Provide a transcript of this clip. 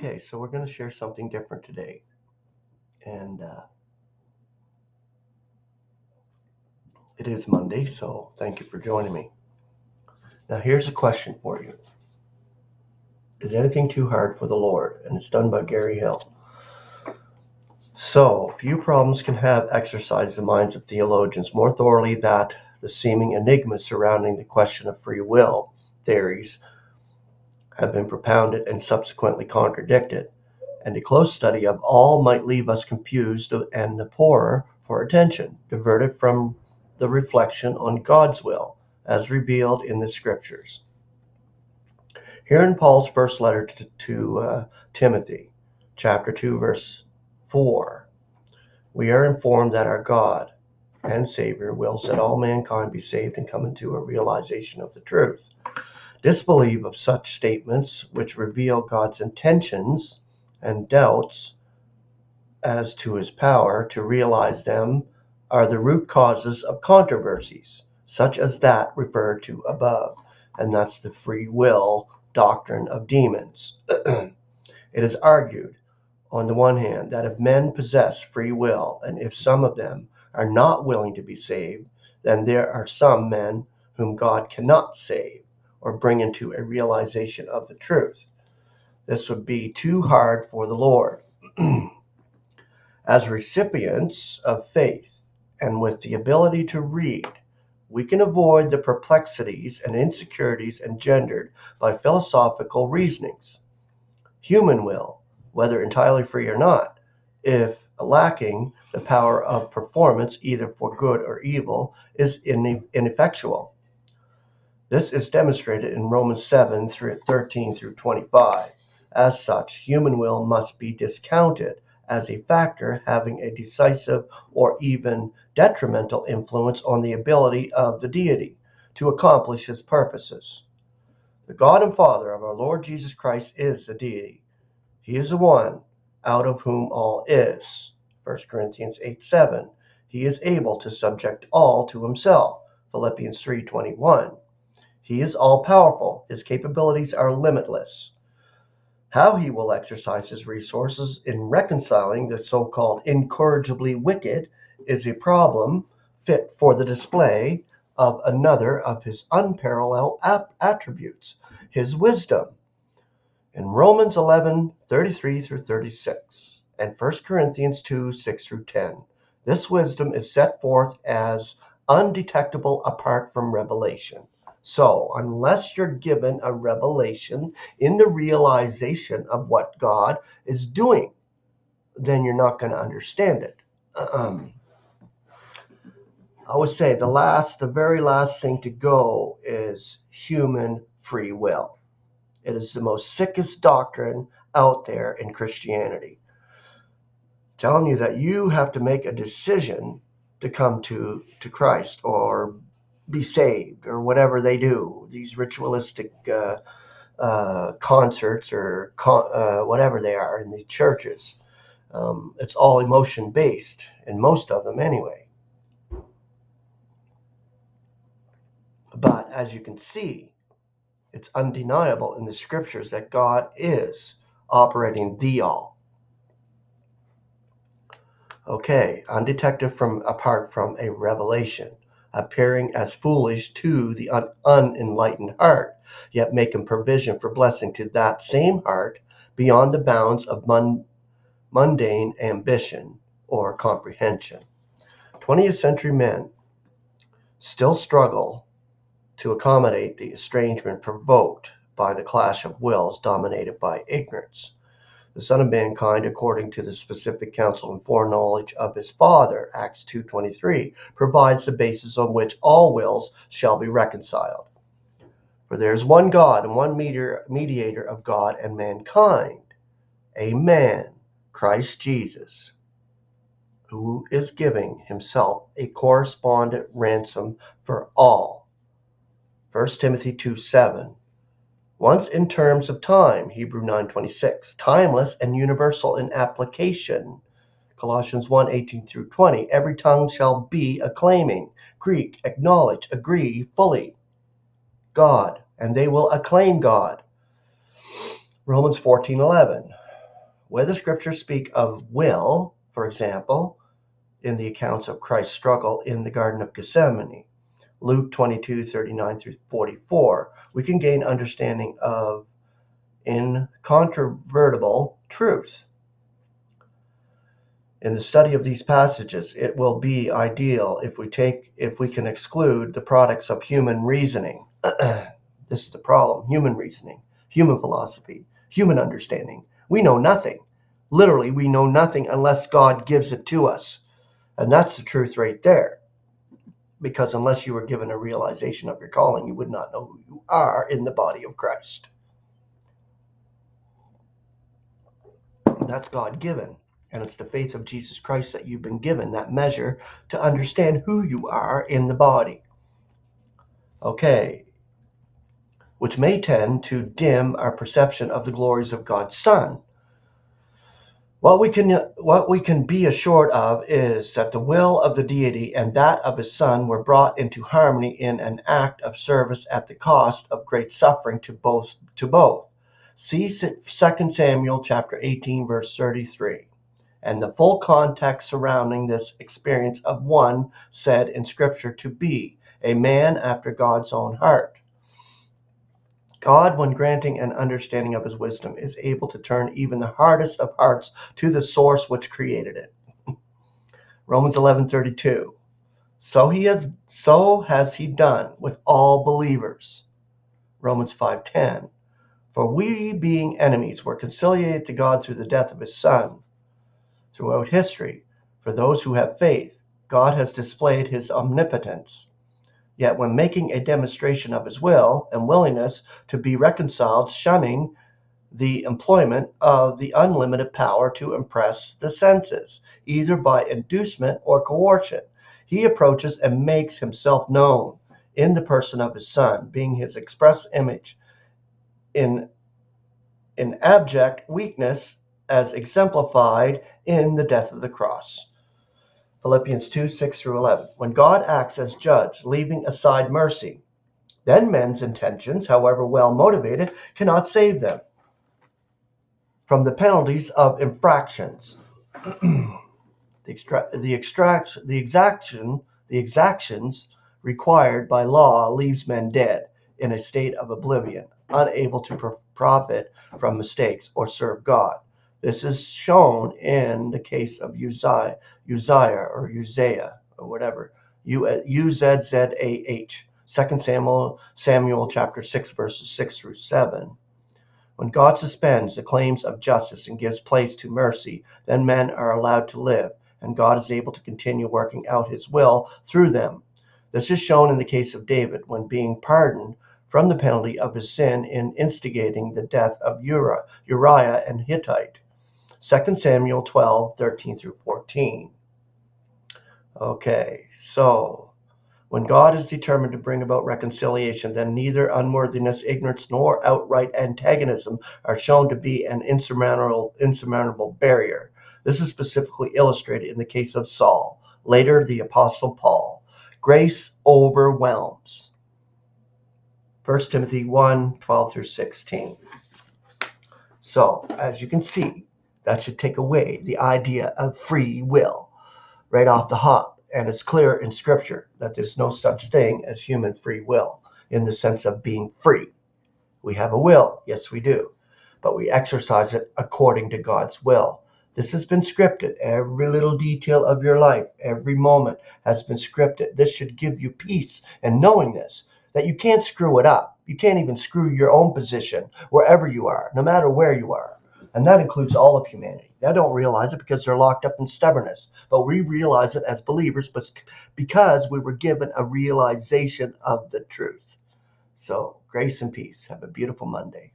Okay, so we're going to share something different today. And it is Monday, so thank you for joining me. Now, here's a question for you. Is anything too hard for the Lord? And it's done by Gary Hill. So, few problems can have exercised the minds of theologians more thoroughly than the seeming enigmas surrounding the question of free will. Theories have been propounded and subsequently contradicted, and a close study of all might leave us confused and the poorer for attention, diverted from the reflection on God's will, as revealed in the Scriptures. Here in Paul's first letter to Timothy, chapter 2, verse 4, we are informed that our God and Savior wills that all mankind be saved and come into a realization of the truth. Disbelief of such statements, which reveal God's intentions, and doubts as to his power to realize them, are the root causes of controversies, such as that referred to above, and that's the free will doctrine of demons. It is argued, on the one hand, that if men possess free will, and if some of them are not willing to be saved, then there are some men whom God cannot save or bring into a realization of the truth. This would be too hard for the Lord. As recipients of faith and with the ability to read, we can avoid the perplexities and insecurities engendered by philosophical reasonings. Human will, whether entirely free or not, if lacking the power of performance either for good or evil, is ineffectual. This is demonstrated in Romans 7:13 through 25. As such, human will must be discounted as a factor having a decisive or even detrimental influence on the ability of the deity to accomplish his purposes. The God and Father of our Lord Jesus Christ is the deity. He is the one out of whom all is. 1 Corinthians 8:7. He is able to subject all to himself. Philippians 3:21. He is all-powerful. His capabilities are limitless. How he will exercise his resources in reconciling the so-called incorrigibly wicked is a problem fit for the display of another of his unparalleled attributes, his wisdom. In Romans 11:33 through 36 and 1 Corinthians 2:6 through 10, this wisdom is set forth as undetectable apart from revelation. So, unless you're given a revelation in the realization of what God is doing, then you're not going to understand it. I would say the very last thing to go is human free will. It is the most sickest doctrine out there in Christianity. Telling you that you have to make a decision to come to Christ or be saved or whatever they do, these ritualistic concerts or whatever they are in the churches. It's all emotion based, in most of them anyway. But as you can see, it's undeniable in the Scriptures that God is operating the all. Okay, undetected apart from a revelation, appearing as foolish to the unenlightened heart, yet making provision for blessing to that same heart beyond the bounds of mundane ambition or comprehension. 20th century men still struggle to accommodate the estrangement provoked by the clash of wills dominated by ignorance. The Son of Mankind, according to the specific counsel and foreknowledge of his Father, Acts 2:23, provides the basis on which all wills shall be reconciled. For there is one God and one mediator of God and mankind, a man, Christ Jesus, who is giving himself a correspondent ransom for all. 1 Timothy 2:7. Once in terms of time, Hebrew 9:26, timeless and universal in application, Colossians 1:18 through 20, every tongue shall be acclaiming, Greek, acknowledge, agree fully, God, and they will acclaim God. Romans 14:11, Where the scriptures speak of will, for example, in the accounts of Christ's struggle in the Garden of Gethsemane, Luke 22:39-44, we can gain understanding of incontrovertible truth. In the study of these passages, it will be ideal if we can exclude the products of human reasoning. This is the problem: human reasoning, human philosophy, human understanding. We know nothing. Literally, we know nothing unless God gives it to us. And that's the truth right there. Because unless you were given a realization of your calling, you would not know who you are in the body of Christ. That's God given. And it's the faith of Jesus Christ that you've been given, that measure to understand who you are in the body. Okay. Which may tend to dim our perception of the glories of God's Son. What we can be assured of is that the will of the deity and that of his Son were brought into harmony in an act of service at the cost of great suffering to both. See 2 Samuel chapter 18, verse 33. And the full context surrounding this experience of one said in Scripture to be a man after God's own heart. God, when granting an understanding of his wisdom, is able to turn even the hardest of hearts to the source which created it. Romans 11:32. So has he done with all believers. Romans 5:10. For we, being enemies, were conciliated to God through the death of his Son. Throughout history, for those who have faith, God has displayed his omnipotence. Yet when making a demonstration of his will and willingness to be reconciled, shunning the employment of the unlimited power to impress the senses, either by inducement or coercion, he approaches and makes himself known in the person of his Son, being his express image in abject weakness as exemplified in the death of the cross. Philippians 2:6-11. When God acts as judge, leaving aside mercy, then men's intentions, however well motivated, cannot save them from the penalties of infractions. The exactions required by law leaves men dead in a state of oblivion, unable to profit from mistakes or serve God. This is shown in the case of Uzziah, or whatever, Uzzah, 2 Samuel chapter 6, verses 6-7. When God suspends the claims of justice and gives place to mercy, then men are allowed to live, and God is able to continue working out his will through them. This is shown in the case of David when being pardoned from the penalty of his sin in instigating the death of Uriah and Hittite. 2 Samuel 12:13-14. Okay, so when God is determined to bring about reconciliation, then neither unworthiness, ignorance, nor outright antagonism are shown to be an insurmountable barrier. This is specifically illustrated in the case of Saul, later the Apostle Paul. Grace overwhelms. 1 Timothy 1:12-16. So, as you can see, that should take away the idea of free will right off the hop. And it's clear in Scripture that there's no such thing as human free will in the sense of being free. We have a will, yes we do, but we exercise it according to God's will. This has been scripted. Every little detail of your life, every moment has been scripted. This should give you peace and knowing this, that you can't screw it up. You can't even screw your own position wherever you are, no matter where you are. And that includes all of humanity. They don't realize it because they're locked up in stubbornness. But we realize it as believers because we were given a realization of the truth. So, grace and peace. Have a beautiful Monday.